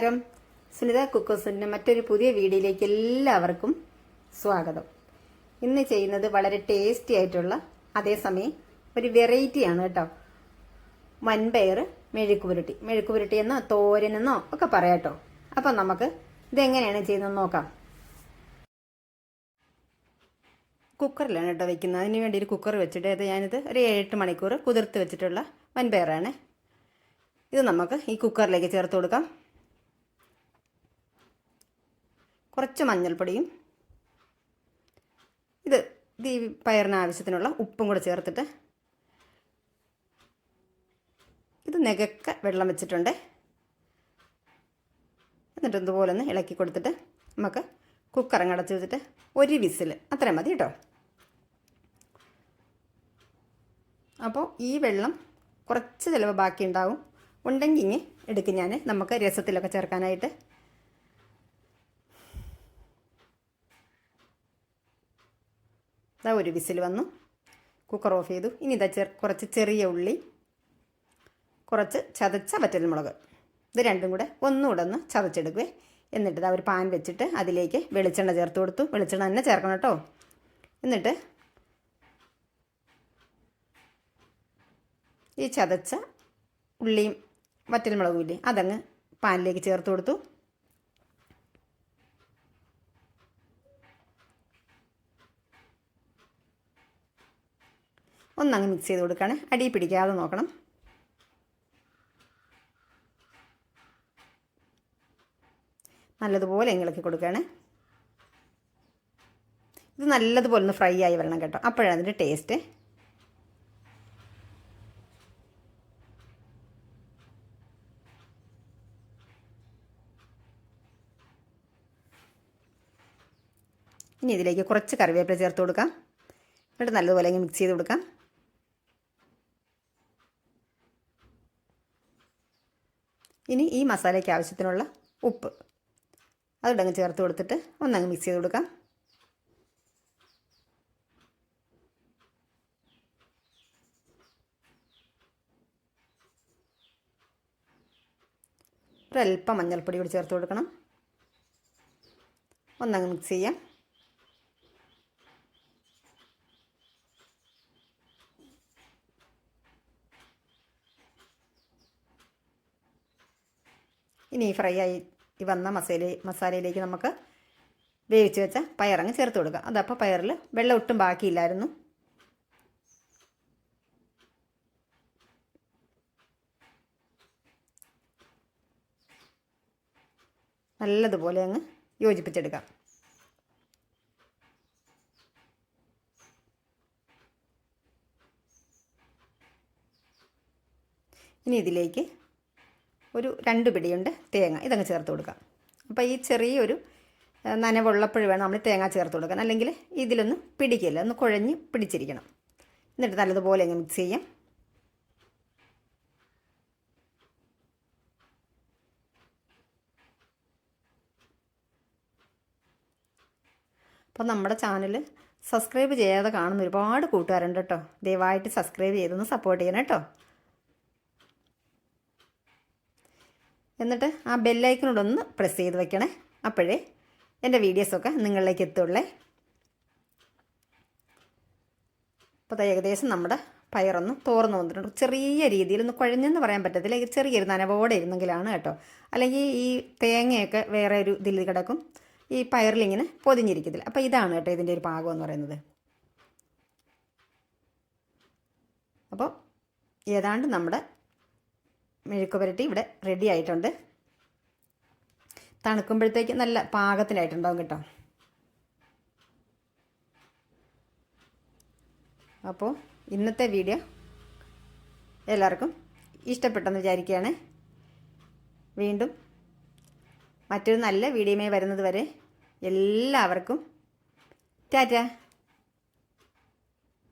നമസ്കാരം. സുനിത കുക്കോസിൻ്റെ മറ്റൊരു പുതിയ വീഡിയോയിലേക്ക് എല്ലാവർക്കും സ്വാഗതം. ഇന്ന് ചെയ്യുന്നത് വളരെ ടേസ്റ്റി ആയിട്ടുള്ള അതേസമയം ഒരു വെറൈറ്റിയാണ് കേട്ടോ. വൻപയർ മെഴുക്കുപുരട്ടി എന്നോ തോരനെന്നോ ഒക്കെ പറയാം കേട്ടോ. അപ്പം നമുക്ക് ഇതെങ്ങനെയാണ് ചെയ്യുന്നത് നോക്കാം. കുക്കറിലാണ് കേട്ടോ വെക്കുന്നത്. അതിന് വേണ്ടി ഒരു കുക്കർ വെച്ചിട്ട് ഞാനിത് ഒരു 7-8 മണിക്കൂർ കുതിർത്ത് വെച്ചിട്ടുള്ള വൻപയറാണ്. ഇത് നമുക്ക് ഈ കുക്കറിലേക്ക് ചേർത്ത് കൊടുക്കാം. കുറച്ച് മഞ്ഞൾപ്പൊടിയും ഇത് ഈ പയറിന് ആവശ്യത്തിനുള്ള ഉപ്പും കൂടെ ചേർത്തിട്ട് ഇത് നികക്ക വെള്ളം വെച്ചിട്ടുണ്ട്. എന്നിട്ട് ഇതുപോലെ ഒന്ന് ഇളക്കി കൊടുത്തിട്ട് നമുക്ക് കുക്കർ അടച്ച് വെച്ചിട്ട് ഒരു വിസിൽ അത്രയും മതി കേട്ടോ. അപ്പോൾ ഈ വെള്ളം കുറച്ച് ചിലവ് ബാക്കി ഉണ്ടാവും. ഉണ്ടെങ്കിൽ ഇങ്ങനെ എടുക്കും ഞാൻ, നമുക്ക് രസത്തിലൊക്കെ ചേർക്കാനായിട്ട്. ഇതാ ഒരു വിസിൽ വന്നു, കുക്കർ ഓഫ് ചെയ്തു. ഇനി ഇതാ കുറച്ച് ചെറിയ ഉള്ളി, കുറച്ച് ചതച്ച വറ്റൽമുളക്, ഇത് രണ്ടും കൂടെ ഒന്നുകൂടെ ഒന്ന് ചതച്ചെടുക്കുവേ. എന്നിട്ട് ഇതാ ഒരു പാൻ വെച്ചിട്ട് അതിലേക്ക് വെളിച്ചെണ്ണ ചേർത്ത് കൊടുത്തു. വെളിച്ചെണ്ണ തന്നെ ചേർക്കണം കേട്ടോ. എന്നിട്ട് ഈ ചതച്ച ഉള്ളിയും വറ്റൽമുളകും ഇല്ലേ അതങ്ങ് പാനിലേക്ക് ചേർത്ത് കൊടുത്തു. ഒന്നങ്ങ് മിക്സ് ചെയ്ത് കൊടുക്കുകയാണ്. അടി പിടിക്കാതെ നോക്കണം. നല്ലതുപോലെ ഇളക്കി കൊടുക്കുകയാണ്. ഇത് നല്ലതുപോലെ ഒന്ന് ഫ്രൈ ആയി വരണം കേട്ടോ, അപ്പോഴാണ് അതിൻ്റെ ടേസ്റ്റ്. ഇനി ഇതിലേക്ക് കുറച്ച് കറിവേപ്പില ചേർത്ത് കൊടുക്കാം. എന്നിട്ട് നല്ലതുപോലെ അങ്ങ് മിക്സ് ചെയ്ത് കൊടുക്കാം. ഇനി ഈ മസാലയ്ക്ക് ആവശ്യത്തിനുള്ള ഉപ്പ് അതോടങ്ങ് ചേർത്ത് കൊടുത്തിട്ട് ഒന്നങ്ങ് മിക്സ് ചെയ്ത് കൊടുക്കാം. ഒരല്പം മഞ്ഞൾപ്പൊടി കൂടി ചേർത്ത് കൊടുക്കണം. ഒന്നങ്ങ് മിക്സ് ചെയ്യാം. ഇനി ഫ്രൈ ആയി വന്ന മസാലയിലേക്ക് നമുക്ക് വേവിച്ച് വെച്ച പയറങ്ങ് ചേർത്ത് കൊടുക്കാം. അതപ്പോൾ പയറിൽ വെള്ളം ഒട്ടും ബാക്കിയില്ലായിരുന്നു. നല്ലതുപോലെ അങ്ങ് യോജിപ്പിച്ചെടുക്കാം. ഇനി ഇതിലേക്ക് ഒരു 2 പിടിയുണ്ട് തേങ്ങ ഇതങ്ങ് ചേർത്ത് കൊടുക്കാം. അപ്പോൾ ഈ ചെറിയൊരു നനവുള്ളപ്പോൾ വേണം നമ്മൾ തേങ്ങ ചേർത്ത് കൊടുക്കാൻ, അല്ലെങ്കിൽ ഇതിലൊന്നും പിടിക്കില്ല, ഒന്ന് കുഴഞ്ഞ് പിടിച്ചിരിക്കണം. എന്നിട്ട് നല്ലതുപോലെ അങ്ങ് മിക്സ് ചെയ്യാം. അപ്പോൾ നമ്മുടെ ചാനൽ സബ്സ്ക്രൈബ് ചെയ്യാതെ കാണുന്ന ഒരുപാട് കൂട്ടുകാരുണ്ട് കേട്ടോ. ദയവായിട്ട് സബ്സ്ക്രൈബ് ചെയ്തൊന്ന് സപ്പോർട്ട് ചെയ്യണം കേട്ടോ. എന്നിട്ട് ആ ബെല്ലൈക്കനോടൊന്ന് പ്രസ് ചെയ്ത് വെക്കണേ, അപ്പോഴേ എൻ്റെ വീഡിയോസൊക്കെ നിങ്ങളിലേക്ക് എത്തുള്ളേ. അപ്പോൾ ഏകദേശം നമ്മുടെ പയറൊന്ന് തോർന്ന് വന്നിട്ടുണ്ട്. ചെറിയ രീതിയിൽ ഒന്ന് കുഴഞ്ഞെന്ന് പറയാൻ പറ്റത്തില്ല, ചെറിയൊരു നനവോടെ ഇരുന്നെങ്കിലാണ് കേട്ടോ. അല്ലെങ്കിൽ ഈ തേങ്ങയൊക്കെ വേറെ ഒരു ഇതിൽ കിടക്കും, ഈ പയറിലിങ്ങനെ പൊതിഞ്ഞിരിക്കത്തില്ല. അപ്പോൾ ഇതാണ് കേട്ടോ ഇതിൻ്റെ ഒരു പാകം എന്ന് പറയുന്നത്. അപ്പോൾ ഏതാണ്ട് നമ്മുടെ മെഴുക്കുപുരട്ടി ഇവിടെ റെഡി ആയിട്ടുണ്ട്. തണുക്കുമ്പോഴത്തേക്ക് നല്ല പാകത്തിനായിട്ടുണ്ടാവും കേട്ടോ. അപ്പോൾ ഇന്നത്തെ വീഡിയോ എല്ലാവർക്കും ഇഷ്ടപ്പെട്ടെന്ന് വിചാരിക്കുകയാണ്. വീണ്ടും മറ്റൊരു നല്ല വീഡിയോയുമായി വരുന്നത് വരെ എല്ലാവർക്കും ടാറ്റാ.